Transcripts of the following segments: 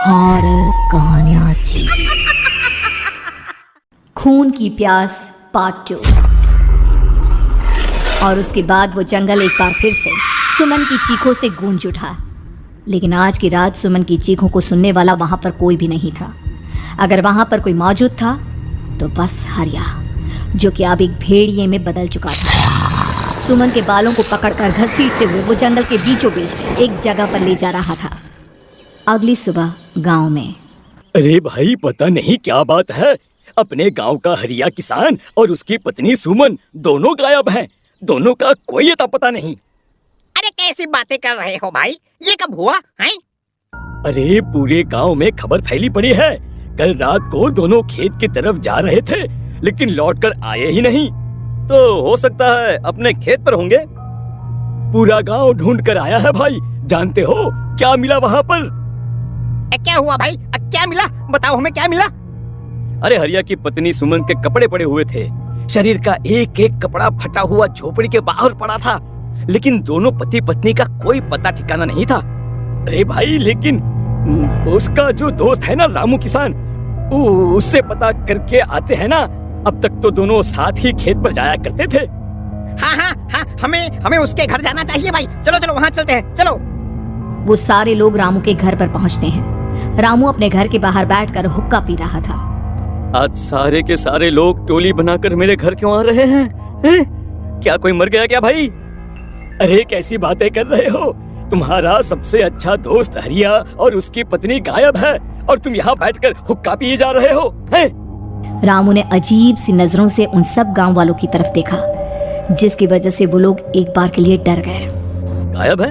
Horror कहानियां थी। खून की प्यास पार्ट 2। और उसके बाद वो जंगल एक बार फिर से सुमन की चीखों से गूंज उठा। लेकिन आज की रात सुमन की चीखों को सुनने वाला वहां पर कोई भी नहीं था। अगर वहां पर कोई मौजूद था तो बस हरिया, जो कि अब एक भेड़िए में बदल चुका था। सुमन के बालों को पकड़कर घसीटते हुए वो जंगल के बीचों बीच एक जगह पर ले जा रहा था। अगली सुबह गांव में। अरे भाई, पता नहीं क्या बात है, अपने गांव का हरिया किसान और उसकी पत्नी सुमन दोनों गायब हैं। दोनों का कोई अता पता नहीं। अरे कैसी बातें कर रहे हो भाई, ये कब हुआ है? अरे पूरे गांव में खबर फैली पड़ी है। कल रात को दोनों खेत की तरफ जा रहे थे, लेकिन लौटकर आए ही नहीं। तो हो सकता है अपने खेत पर होंगे। पूरा गांव ढूंढ कर आया है भाई। जानते हो क्या मिला वहाँ पर? क्या हुआ भाई? क्या मिला? बताओ हमें, क्या मिला? अरे हरिया की पत्नी सुमन के कपड़े पड़े हुए थे। शरीर का एक एक कपड़ा फटा हुआ झोपड़ी के बाहर पड़ा था, लेकिन दोनों पति पत्नी का कोई पता ठिकाना नहीं था। अरे भाई, लेकिन उसका जो दोस्त है ना रामू किसान, उससे पता करके आते हैं ना। अब तक तो दोनों साथ ही खेत पर जाया करते थे। हाँ, हमें उसके घर जाना चाहिए भाई। चलो चलो वहाँ चलते हैं, चलो। वो सारे लोग रामू के घर पर पहुंचते हैं। रामू अपने घर के बाहर बैठकर हुक्का पी रहा था। आज सारे के सारे लोग टोली बनाकर मेरे घर क्यों आ रहे हैं? क्या कोई मर गया क्या भाई? अरे कैसी बातें कर रहे हो? तुम्हारा सबसे अच्छा दोस्त हरिया और उसकी पत्नी गायब है और तुम यहाँ बैठकर हुक्का पिए जा रहे हो हैं? रामू ने अजीब सी नजरों से उन सब गांव वालों की तरफ देखा, जिसकी वजह से वो लोग एक बार के लिए डर गए। गायब है?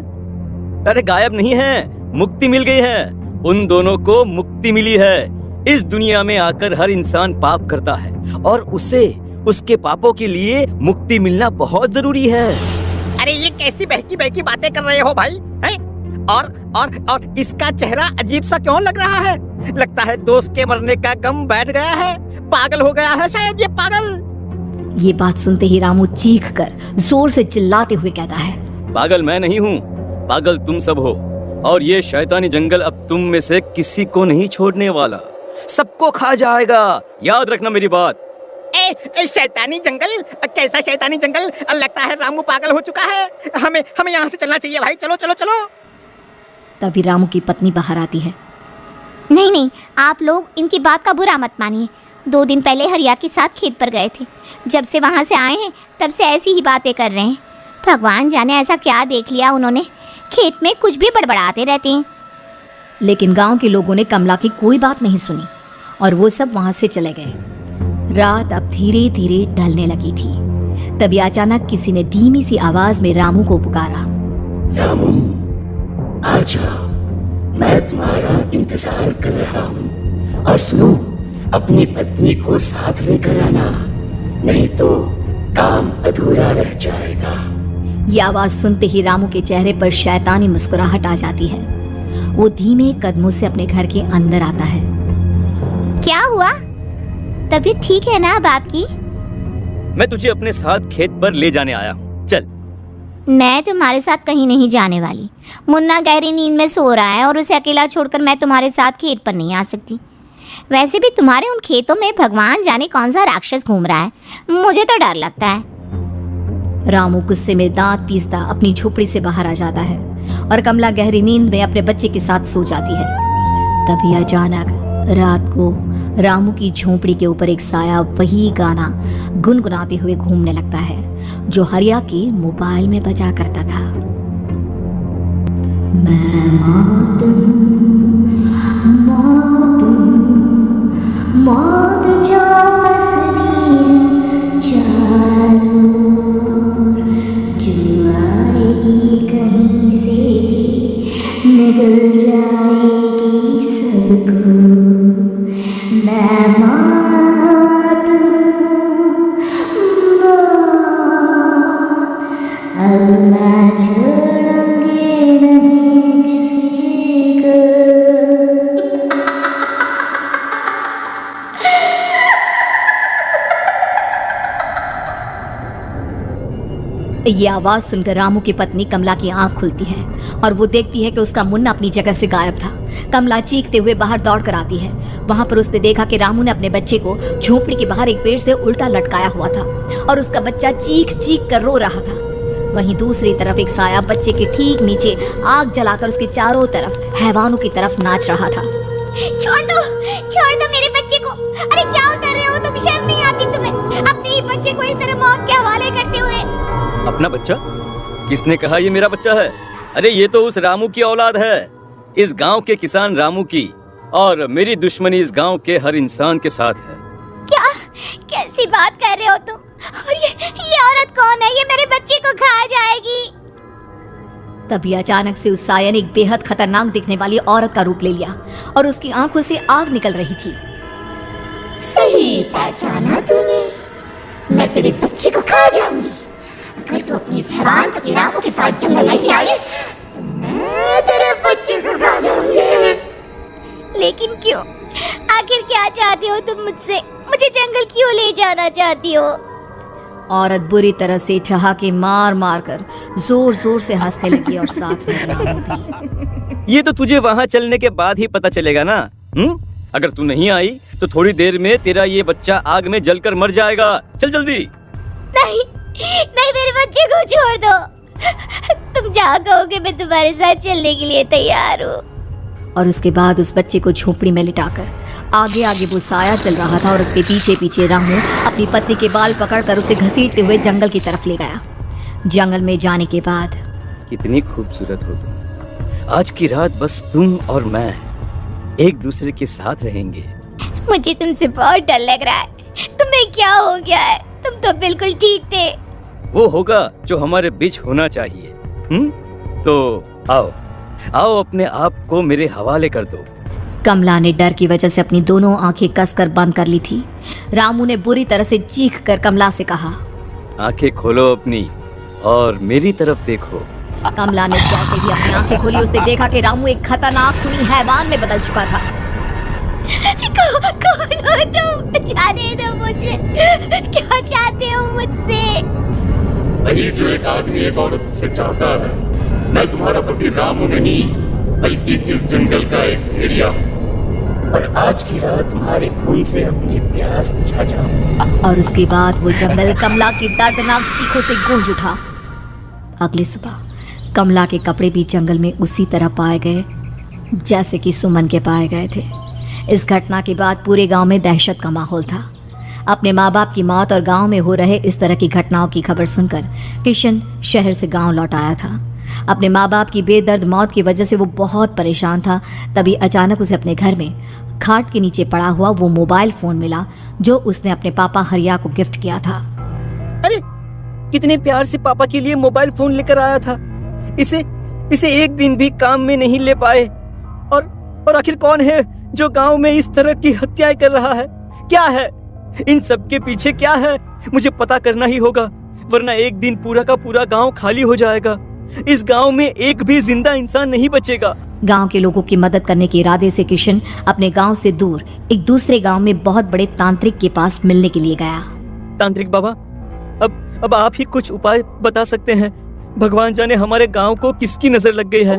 अरे गायब नहीं है, मुक्ति मिल गई है। उन दोनों को मुक्ति मिली है। इस दुनिया में आकर हर इंसान पाप करता है और उसे उसके पापों के लिए मुक्ति मिलना बहुत जरूरी है। अरे ये कैसी बहकी बहकी बातें कर रहे हो भाई, हैं? और इसका चेहरा अजीब सा क्यों लग रहा है? लगता है दोस्त के मरने का गम बैठ गया है। पागल हो गया है शायद ये पागल। ये बात सुनते ही रामू चीख कर जोर से चिल्लाते हुए कहता है, पागल मैं नहीं हूँ, पागल तुम सब हो। और ये शैतानी जंगल अब तुम में से किसी को नहीं छोड़ने वाला, सबको खा जाएगा। याद रखना मेरी बात। शैतानी जंगल? कैसा शैतानी जंगल? लगता है रामू पागल हो चुका है। हमें यहाँ से चलना चाहिए भाई। चलो चलो चलो। तभी रामू की पत्नी बाहर आती है। नहीं, आप लोग इनकी बात का बुरा मत मानिए। 2 दिन पहले हरिया के साथ खेत पर गए थे। जब से वहाँ से आए हैं तब से ऐसी ही बातें कर रहे हैं। भगवान जाने ऐसा क्या देख लिया उन्होंने, खेत में कुछ भी बड़बड़ाते रहते हैं। लेकिन गांव के लोगों ने कमला की कोई बात नहीं सुनी और वो सब वहां से चले गए। रात अब धीरे धीरे ढलने लगी थी। तभी अचानक किसी ने धीमी सी आवाज में रामू को पुकारा। रामू, आ जाओ, मैं तुम्हारा इंतजार कर रहा हूँ। और सुनो, अपनी पत्नी को साथ लेकर आना, नहीं तो काम अधूरा रह जाएगा। ये आवाज सुनते ही रामू के चेहरे पर शैतानी मुस्कुराहट आ जाती है। वो धीमे कदमों से अपने घर के अंदर आता है। क्या हुआ? तबीयत ठीक है ना अब आपकी? मैं तुझे अपने साथ खेत पर ले जाने आया हूँ, चल। मैं तुम्हारे साथ कहीं नहीं जाने वाली। मुन्ना गहरी नींद में सो रहा है और उसे अकेला छोड़कर मैं तुम्हारे साथ खेत पर नहीं आ सकती। वैसे भी तुम्हारे उन खेतों में भगवान जाने कौन सा राक्षस घूम रहा है, मुझे तो डर लगता है। रामू गुस्से में दांत पीसता अपनी झोपड़ी से बाहर आ जाता है और कमला गहरी नींद में अपने बच्चे के साथ सो जाती है। तभी अचानक रात को रामू की झोपड़ी के ऊपर एक साया वही गाना गुनगुनाते हुए घूमने लगता है जो हरिया के मोबाइल में बजा करता था। मैं मौत जो बसनी चारों, जो आएगी कहीं से निगल जाएगी सबको। मैं मौत अब मैं छोड़ूंगी नहीं किसी को। ये आवाज सुनकर रामू की पत्नी कमला की आंख खुलती है और वो देखती है कि उसका मुन्ना अपनी जगह से गायब था। कमला चीखते हुए बाहर दौड़ कर आती है। वहां पर उसने देखा कि रामू ने अपने बच्चे को झोपड़ी के बाहर एक पेड़ से उल्टा लटकाया हुआ था और उसका बच्चा चीख चीख कर रो रहा था। वहीं दूसरी तरफ एक साया बच्चे के ठीक नीचे आग जलाकर उसके चारों तरफ हैवानों की तरफ नाच रहा था। छोड़ दो मेरे बच्चे को। अरे क्या कर रहे हो तुम? शर्म नहीं आती तुम्हें अपने ही बच्चे को इस तरह मौत के हवाले करते हुए? अपना बच्चा? किसने कहा ये मेरा बच्चा है? अरे ये तो उस रामू की औलाद है, इस गांव के किसान रामू की, और मेरी दुश्मनी इस गांव के हर इंसान के साथ है। क्या? कैसी बात कर रहे हो तुम? और ये औरत कौन है? ये मेरे बच्चे को खा जाएगी। तभी अचानक से उस साया ने एक बेहद खतरनाक दिखने वाली औरत का रूप ले लिया और उसकी आंखों से आग निकल रही थी। सही पहचाना तूने, मैं तेरे बच्चे को खा जाऊंगी। अगर तू अपनी इस हैवान की रामू के साथ जंगल नहीं आई तो मैं तेरे बच्चे को खा जाऊंगी। लेकिन क्यों? आखिर क्या चाहते हो तुम मुझसे? मुझे जंगल क्यों ले जाना चाहती हो? औरत बुरी तरह से ठहाके मार मार कर जोर जोर से हंसने लगी और साथ में रामू भी। ये तो तुझे वहाँ चलने के बाद ही पता चलेगा ना। अगर तू नहीं आई तो थोड़ी देर में तेरा ये बच्चा आग में जलकर मर जाएगा। चल जल्दी। नहीं, मेरे बच्चे को छोड़ दो। तुम जहाँ कहोगे मैं तुम्हारे साथ चलने के लिए तैयार हूँ। और उसके बाद उस बच्चे को झोपड़ी में लिटाकर आगे आगे वो साया चल रहा था और उसके पीछे पीछे रामू अपनी पत्नी के बाल पकड़कर उसे घसीटते हुए जंगल की तरफ ले गया। जंगल में जाने के बाद कितनी खूबसूरत हो तुम। आज की रात बस तुम और मैं एक दूसरे के साथ रहेंगे। मुझे तुमसे बहुत डर लग रहा है। तुम्हें क्या हो गया है? तुम तो बिल्कुल ठीक थे। वो होगा जो हमारे बीच होना चाहिए। तो आओ अपने आप को मेरे हवाले कर दो। कमला ने डर की वजह से अपनी दोनों आंखें कसकर बंद कर ली थी। रामू ने बुरी तरह से चीख कर कमला से कहा, आंखें खोलो अपनी और मेरी तरफ देखो। कमला ने जैसे ही अपनी आंखें खोली उसने देखा कि रामू एक खतरनाक खूनी हैवान में बदल चुका था। कौन हो तुम? जाने दो मुझे। क्या चाहते हो मुझसे? वही जो एक आदमी एक औरत से चाहता है। मैं तुम्हारा पति रामू नहीं बल्कि इस जंगल का एक भेड़िया हूँ और आज की रात तुम्हारे खून से अपनी प्यास बुझा जाऊंगा। और उसके बाद वो जंगल कमला की दर्दनाक चीखों से गूंज उठा। अगली सुबह कमला के कपड़े भी जंगल में उसी तरह पाए गए जैसे कि सुमन के पाए गए थे। इस घटना के बाद पूरे गांव में दहशत का माहौल था। अपने माँ बाप की मौत और गांव में हो रहे इस तरह की घटनाओं की खबर सुनकर किशन शहर से गांव लौट आया था। अपने माँ बाप की बेदर्द मौत की वजह से वो बहुत परेशान था। तभी अचानक उसे अपने घर में खाट के नीचे पड़ा हुआ वो मोबाइल फोन मिला जो उसने अपने पापा हरिया को गिफ्ट किया था। अरे कितने प्यार से पापा के लिए मोबाइल फोन लेकर आया था। इसे एक दिन भी काम में नहीं ले पाए। और आखिर कौन है जो गांव में इस तरह की हत्याएं कर रहा है? क्या है इन सब के पीछे? क्या है? मुझे पता करना ही होगा, वरना एक दिन पूरा का पूरा गांव खाली हो जाएगा। इस गांव में एक भी जिंदा इंसान नहीं बचेगा। गांव के लोगों की मदद करने के इरादे से किशन अपने गांव से दूर एक दूसरे गांव में बहुत बड़े तांत्रिक के पास मिलने के लिए गया। तांत्रिक बाबा, अब आप ही कुछ उपाय बता सकते हैं। भगवान जाने हमारे गांव को किसकी नजर लग गई है।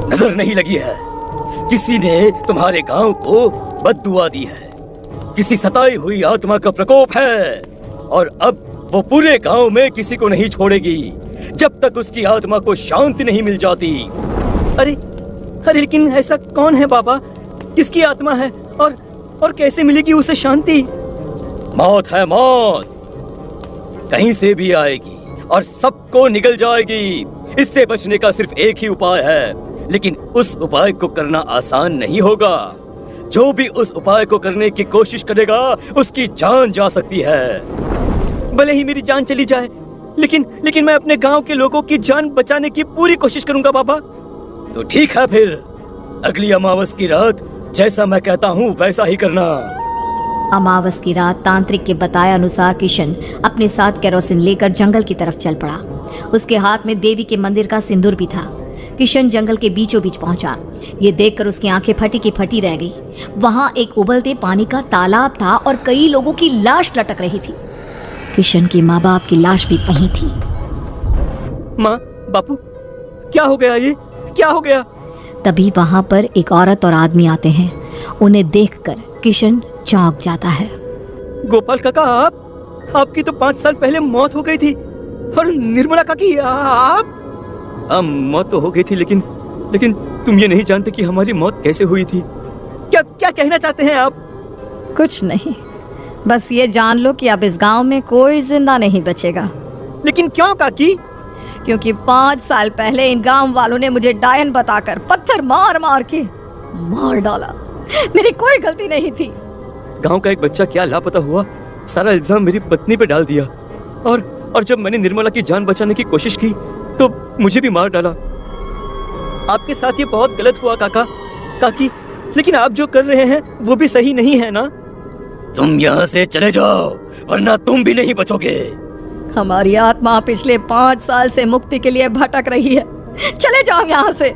नजर नहीं लगी है, किसी ने तुम्हारे गांव को बद्दुआ दी है। किसी सताई हुई आत्मा का प्रकोप है और अब वो पूरे गांव में किसी को नहीं छोड़ेगी जब तक उसकी आत्मा को शांति नहीं मिल जाती। अरे लेकिन ऐसा कौन है बाबा? किसकी आत्मा है और कैसे मिलेगी उसे शांति? मौत है, मौत कहीं से भी आएगी और सबको निगल जाएगी। इससे बचने का सिर्फ एक ही उपाय है, लेकिन उस उपाय को करना आसान नहीं होगा। जो भी उस उपाय को करने की कोशिश करेगा उसकी जान जा सकती है। भले ही मेरी जान चली जाए, लेकिन मैं अपने गांव के लोगों की जान बचाने की पूरी कोशिश करूंगा बाबा। तो ठीक है, फिर अगली अमावस की रात जैसा मैं कहता हूँ वैसा ही करना। अमावस की रात तांत्रिक के बताए अनुसार किशन अपने साथ केरोसिन लेकर जंगल की तरफ चल पड़ा। उसके हाथ में देवी के मंदिर का सिंदूर भी था। किशन जंगल के बीचों बीच पहुंचा। ये देखकर उसकी आंखें फटी की फटी रह गई। वहां एक उबलते पानी का तालाब था और कई लोगों की लाश लटक रही थी। किशन के माँ बाप की लाश भी वहीं थी। माँ, बापू, क्या हो गया? ये क्या हो गया? तभी वहां पर एक औरत और आदमी आते हैं। उन्हें देखकर किशन चौंक जाता है। गोपाल काका, आपकी तो 5 साल पहले मौत हो गई थी। और निर्मला काकी, आप? मौत तो हो गई थी, लेकिन तुम ये नहीं जानते कि हमारी मौत कैसे हुई थी। क्या कहना चाहते हैं आप? कुछ नहीं, बस ये जान लो कि अब इस गांव में कोई जिंदा नहीं बचेगा। लेकिन क्यों काकी? क्योंकि 5 साल पहले इन गांव वालों ने मुझे डायन बताकर पत्थर मार मार के मार डाला। मेरी कोई गलती नहीं थी। गांव का एक बच्चा क्या लापता हुआ, सारा इल्जाम मेरी पत्नी पे डाल दिया। और जब मैंने निर्मला की जान बचाने की कोशिश की तो मुझे भी मार डाला। आपके साथ ये बहुत गलत हुआ काकी, लेकिन आप जो कर रहे हैं वो भी सही नहीं है ना? तुम यहाँ से चले जाओ, वरना तुम भी नहीं बचोगे। हमारी आत्मा पिछले 5 साल से मुक्ति के लिए भटक रही है। चले जाओ यहाँ से।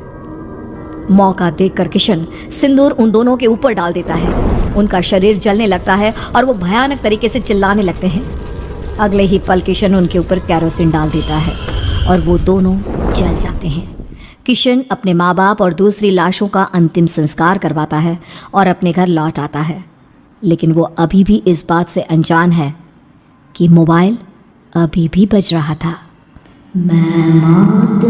मौका देखकर किशन सिंदूर उन दोनों के ऊपर डाल देता है। उनका शरीर जलने लगता है और वो भयानक तरीके से चिल्लाने लगते हैं। अगले ही पल किशन उनके ऊपर कैरोसिन डाल देता है और वो दोनों जल जाते हैं। किशन अपने माँ बाप और दूसरी लाशों का अंतिम संस्कार करवाता है और अपने घर लौट आता है। लेकिन वो अभी भी इस बात से अनजान है कि मोबाइल अभी भी बज रहा था। मैं मौत